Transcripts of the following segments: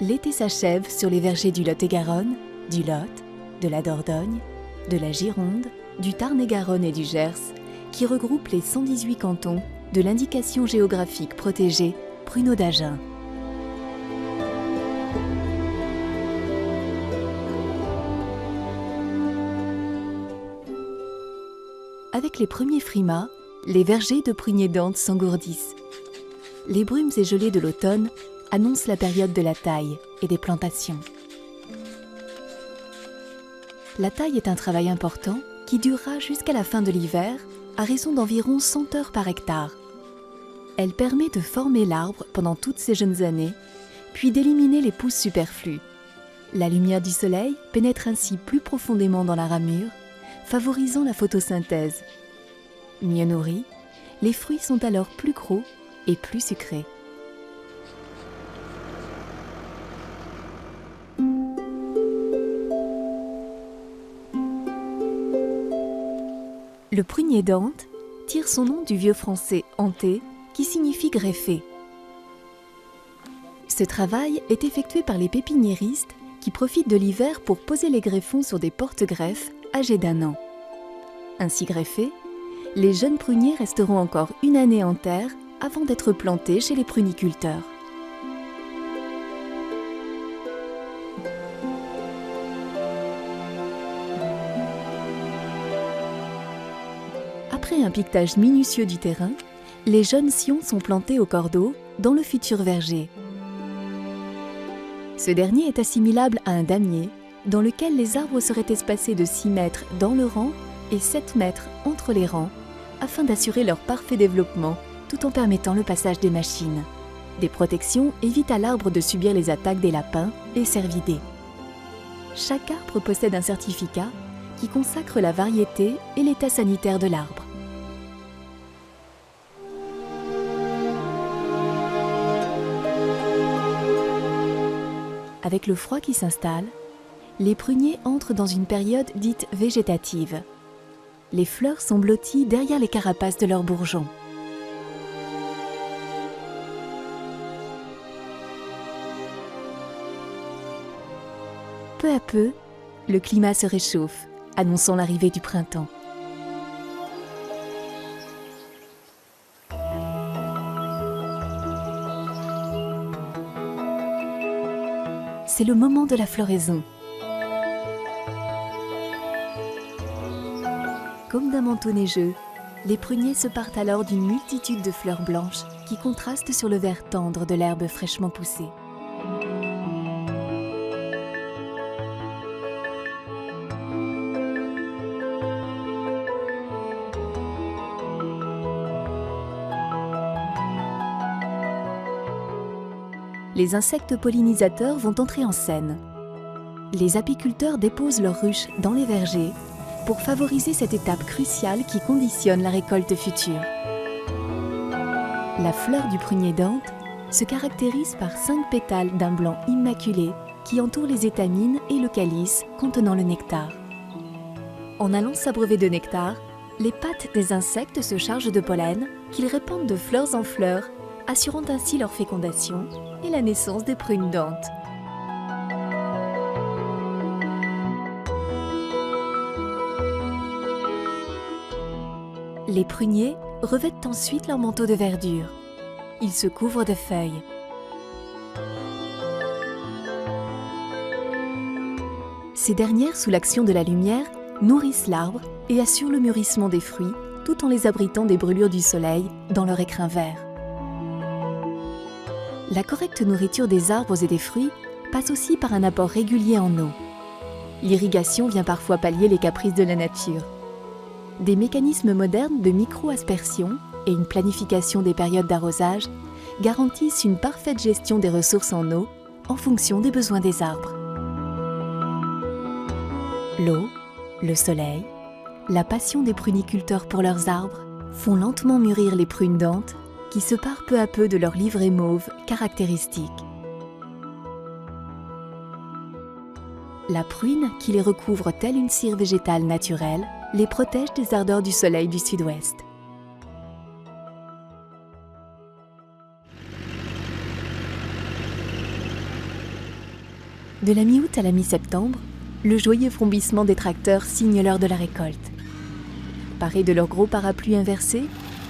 L'été s'achève sur les vergers du Lot-et-Garonne, du Lot, de la Dordogne, de la Gironde, du Tarn-et-Garonne et du Gers, qui regroupent les 118 cantons de l'indication géographique protégée Pruneaux d'Agen. Avec les premiers frimas, les vergers de pruniers d'Antes s'engourdissent. Les brumes et gelées de l'automne annoncent la période de la taille et des plantations. La taille est un travail important qui durera jusqu'à la fin de l'hiver à raison d'environ 100 heures par hectare. Elle permet de former l'arbre pendant toutes ces jeunes années, puis d'éliminer les pousses superflues. La lumière du soleil pénètre ainsi plus profondément dans la ramure, favorisant la photosynthèse. Mieux nourris, les fruits sont alors plus gros et plus sucrés. Le prunier d'Antes tire son nom du vieux français « anter » qui signifie greffer. Ce travail est effectué par les pépiniéristes qui profitent de l'hiver pour poser les greffons sur des porte-greffes âgés d'1 an. Ainsi greffés, les jeunes pruniers resteront encore une année en terre avant d'être plantés chez les pruniculteurs. Après un piquetage minutieux du terrain, les jeunes scions sont plantés au cordeau dans le futur verger. Ce dernier est assimilable à un damier, dans lequel les arbres seraient espacés de 6 mètres dans le rang et 7 mètres entre les rangs, afin d'assurer leur parfait développement, tout en permettant le passage des machines. Des protections évitent à l'arbre de subir les attaques des lapins et cervidés. Chaque arbre possède un certificat qui consacre la variété et l'état sanitaire de l'arbre. Avec le froid qui s'installe, les pruniers entrent dans une période dite végétative. Les fleurs sont blotties derrière les carapaces de leurs bourgeons. Peu à peu, le climat se réchauffe, annonçant l'arrivée du printemps. C'est le moment de la floraison. Comme d'un manteau neigeux, les pruniers se partent alors d'une multitude de fleurs blanches qui contrastent sur le vert tendre de l'herbe fraîchement poussée. Les insectes pollinisateurs vont entrer en scène. Les apiculteurs déposent leurs ruches dans les vergers pour favoriser cette étape cruciale qui conditionne la récolte future. La fleur du prunier d'Antes se caractérise par 5 pétales d'un blanc immaculé qui entourent les étamines et le calice contenant le nectar. En allant s'abreuver de nectar, les pattes des insectes se chargent de pollen qu'ils répandent de fleurs en fleurs, assurant ainsi leur fécondation et la naissance des prunes d'Antes. Les pruniers revêtent ensuite leur manteau de verdure. Ils se couvrent de feuilles. Ces dernières, sous l'action de la lumière, nourrissent l'arbre et assurent le mûrissement des fruits, tout en les abritant des brûlures du soleil dans leur écrin vert. La correcte nourriture des arbres et des fruits passe aussi par un apport régulier en eau. L'irrigation vient parfois pallier les caprices de la nature. Des mécanismes modernes de micro-aspersion et une planification des périodes d'arrosage garantissent une parfaite gestion des ressources en eau en fonction des besoins des arbres. L'eau, le soleil, la passion des pruniculteurs pour leurs arbres font lentement mûrir les prunes d'Antes qui se parent peu à peu de leur livrée mauve caractéristique. La prune, qui les recouvre telle une cire végétale naturelle, les protège des ardeurs du soleil du sud-ouest. De la mi-août à la mi-septembre, le joyeux frombissement des tracteurs signe l'heure de la récolte. Parés de leurs gros parapluies inversés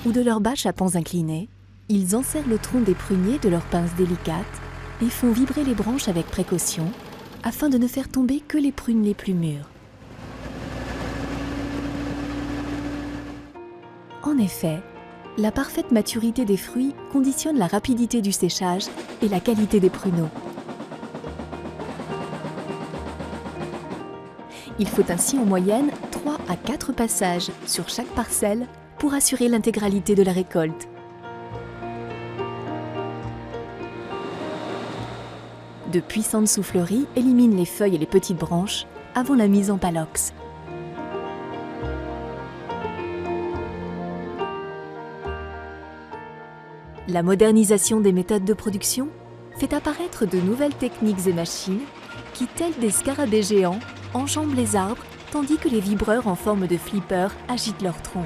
ou de leurs bâches à pans inclinés, ils enserrent le tronc des pruniers de leurs pinces délicates et font vibrer les branches avec précaution afin de ne faire tomber que les prunes les plus mûres. En effet, la parfaite maturité des fruits conditionne la rapidité du séchage et la qualité des pruneaux. Il faut ainsi en moyenne 3 à 4 passages sur chaque parcelle pour assurer l'intégralité de la récolte. De puissantes souffleries éliminent les feuilles et les petites branches avant la mise en palox. La modernisation des méthodes de production fait apparaître de nouvelles techniques et machines qui, tels des scarabées géants, enjambent les arbres tandis que les vibreurs en forme de flippers agitent leurs troncs.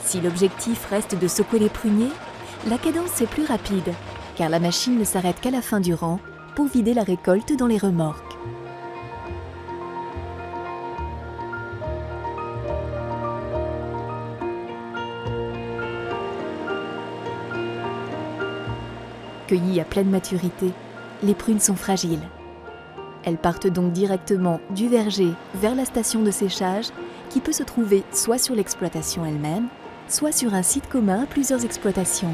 Si l'objectif reste de secouer les pruniers, la cadence est plus rapide, car la machine ne s'arrête qu'à la fin du rang pour vider la récolte dans les remorques. Cueillies à pleine maturité, les prunes sont fragiles. Elles partent donc directement du verger vers la station de séchage qui peut se trouver soit sur l'exploitation elle-même, soit sur un site commun à plusieurs exploitations.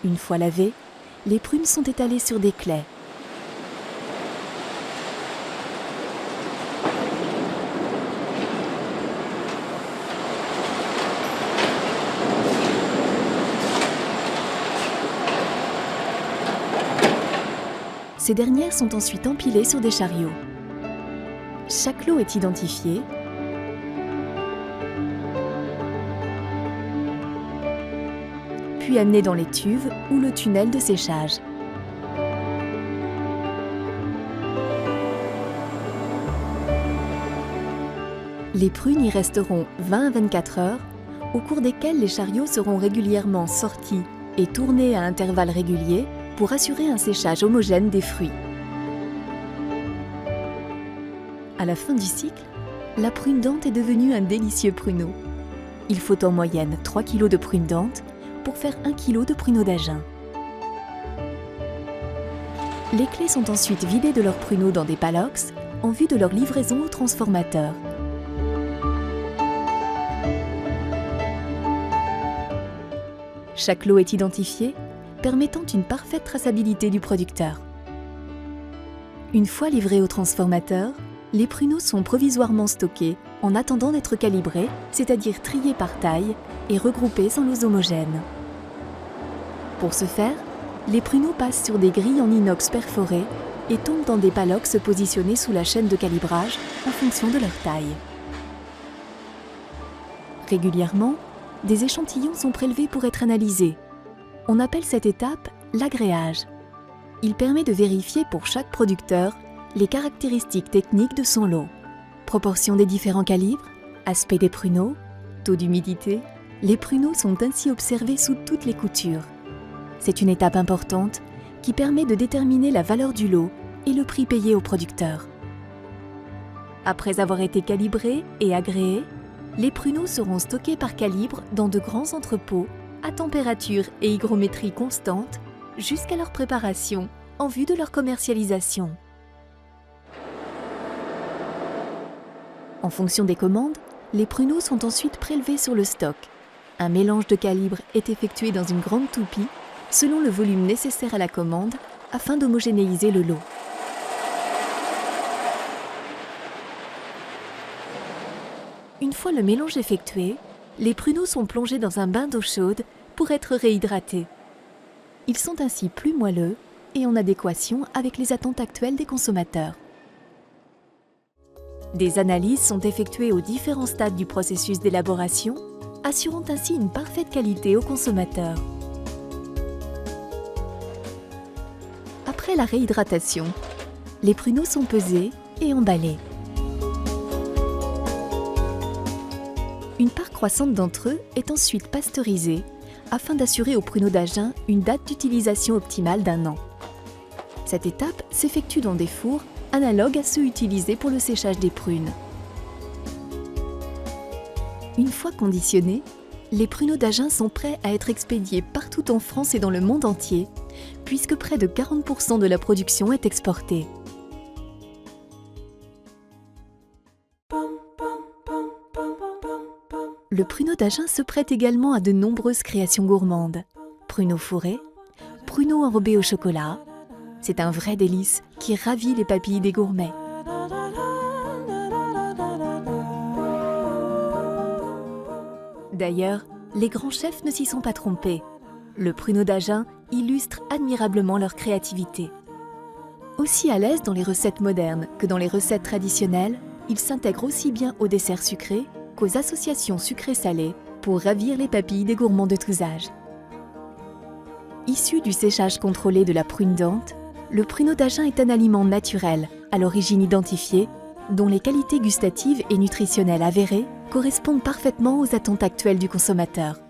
Une fois lavées, les prunes sont étalées sur des claies. Ces dernières sont ensuite empilées sur des chariots. Chaque lot est identifié, puis amené dans les tuves ou le tunnel de séchage. Les prunes y resteront 20 à 24 heures, au cours desquelles les chariots seront régulièrement sortis et tournés à intervalles réguliers pour assurer un séchage homogène des fruits. À la fin du cycle, la prune dente est devenue un délicieux pruneau. Il faut en moyenne 3 kg de prune dente pour faire 1 kg de pruneau d'agen. Les clés sont ensuite vidées de leurs pruneaux dans des palox en vue de leur livraison au transformateur. Chaque lot est identifié, permettant une parfaite traçabilité du producteur. Une fois livrés au transformateur, les pruneaux sont provisoirement stockés en attendant d'être calibrés, c'est-à-dire triés par taille et regroupés en lots homogènes. Pour ce faire, les pruneaux passent sur des grilles en inox perforées et tombent dans des palox positionnés sous la chaîne de calibrage en fonction de leur taille. Régulièrement, des échantillons sont prélevés pour être analysés. On appelle cette étape l'agréage. Il permet de vérifier pour chaque producteur les caractéristiques techniques de son lot. Proportion des différents calibres, aspect des pruneaux, taux d'humidité. Les pruneaux sont ainsi observés sous toutes les coutures. C'est une étape importante qui permet de déterminer la valeur du lot et le prix payé au producteur. Après avoir été calibrés et agréés, les pruneaux seront stockés par calibre dans de grands entrepôts à température et hygrométrie constante jusqu'à leur préparation en vue de leur commercialisation. En fonction des commandes, les pruneaux sont ensuite prélevés sur le stock. Un mélange de calibres est effectué dans une grande toupie selon le volume nécessaire à la commande afin d'homogénéiser le lot. Une fois le mélange effectué, les pruneaux sont plongés dans un bain d'eau chaude pour être réhydratés. Ils sont ainsi plus moelleux et en adéquation avec les attentes actuelles des consommateurs. Des analyses sont effectuées aux différents stades du processus d'élaboration, assurant ainsi une parfaite qualité aux consommateurs. Après la réhydratation, les pruneaux sont pesés et emballés. Une part croissante d'entre eux est ensuite pasteurisée afin d'assurer aux pruneaux d'Agen une date d'utilisation optimale d'1 an. Cette étape s'effectue dans des fours analogues à ceux utilisés pour le séchage des prunes. Une fois conditionnés, les pruneaux d'Agen sont prêts à être expédiés partout en France et dans le monde entier, puisque près de 40% de la production est exportée. Le pruneau d'Agen se prête également à de nombreuses créations gourmandes. Pruneaux fourrés, pruneaux enrobés au chocolat. C'est un vrai délice qui ravit les papilles des gourmets. D'ailleurs, les grands chefs ne s'y sont pas trompés. Le pruneau d'Agen illustre admirablement leur créativité. Aussi à l'aise dans les recettes modernes que dans les recettes traditionnelles, il s'intègre aussi bien aux desserts sucrés qu'aux associations sucrées-salées pour ravir les papilles des gourmands de tous âges. Issu du séchage contrôlé de la prune dente, le pruneau d'Agen est un aliment naturel, à l'origine identifiée, dont les qualités gustatives et nutritionnelles avérées correspondent parfaitement aux attentes actuelles du consommateur.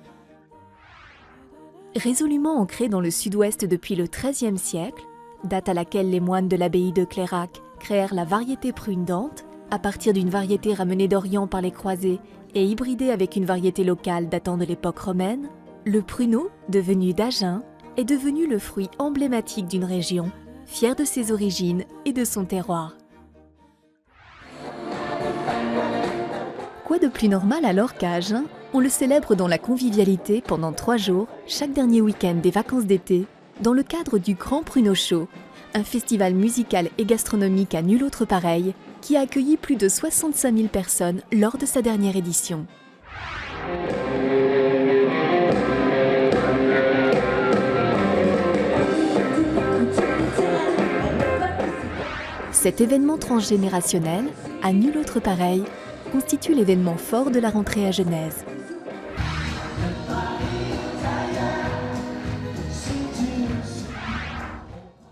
Résolument ancré dans le sud-ouest depuis le XIIIe siècle, date à laquelle les moines de l'abbaye de Clairac créèrent la variété prune dente, à partir d'une variété ramenée d'Orient par les croisés et hybridée avec une variété locale datant de l'époque romaine, le pruneau, devenu d'Agen, est devenu le fruit emblématique d'une région, fière de ses origines et de son terroir. Quoi de plus normal alors qu'à Agen, on le célèbre dans la convivialité pendant 3 jours, chaque dernier week-end des vacances d'été, dans le cadre du Grand Pruneau Show, un festival musical et gastronomique à nul autre pareil, qui a accueilli plus de 65 000 personnes lors de sa dernière édition. Cet événement transgénérationnel, à nul autre pareil, constitue l'événement fort de la rentrée à Genèse.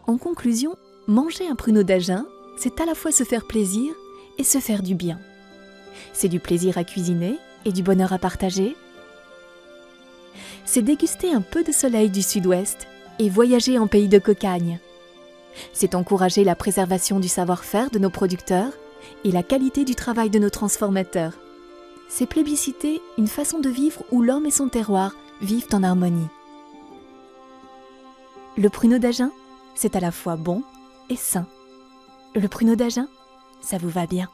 En conclusion, manger un pruneau d'Agen, c'est à la fois se faire plaisir et se faire du bien. C'est du plaisir à cuisiner et du bonheur à partager. C'est déguster un peu de soleil du sud-ouest et voyager en pays de cocagne. C'est encourager la préservation du savoir-faire de nos producteurs et la qualité du travail de nos transformateurs. C'est plébisciter une façon de vivre où l'homme et son terroir vivent en harmonie. Le pruneau d'Agen, c'est à la fois bon et sain. Le pruneau d'Agen, ça vous va bien.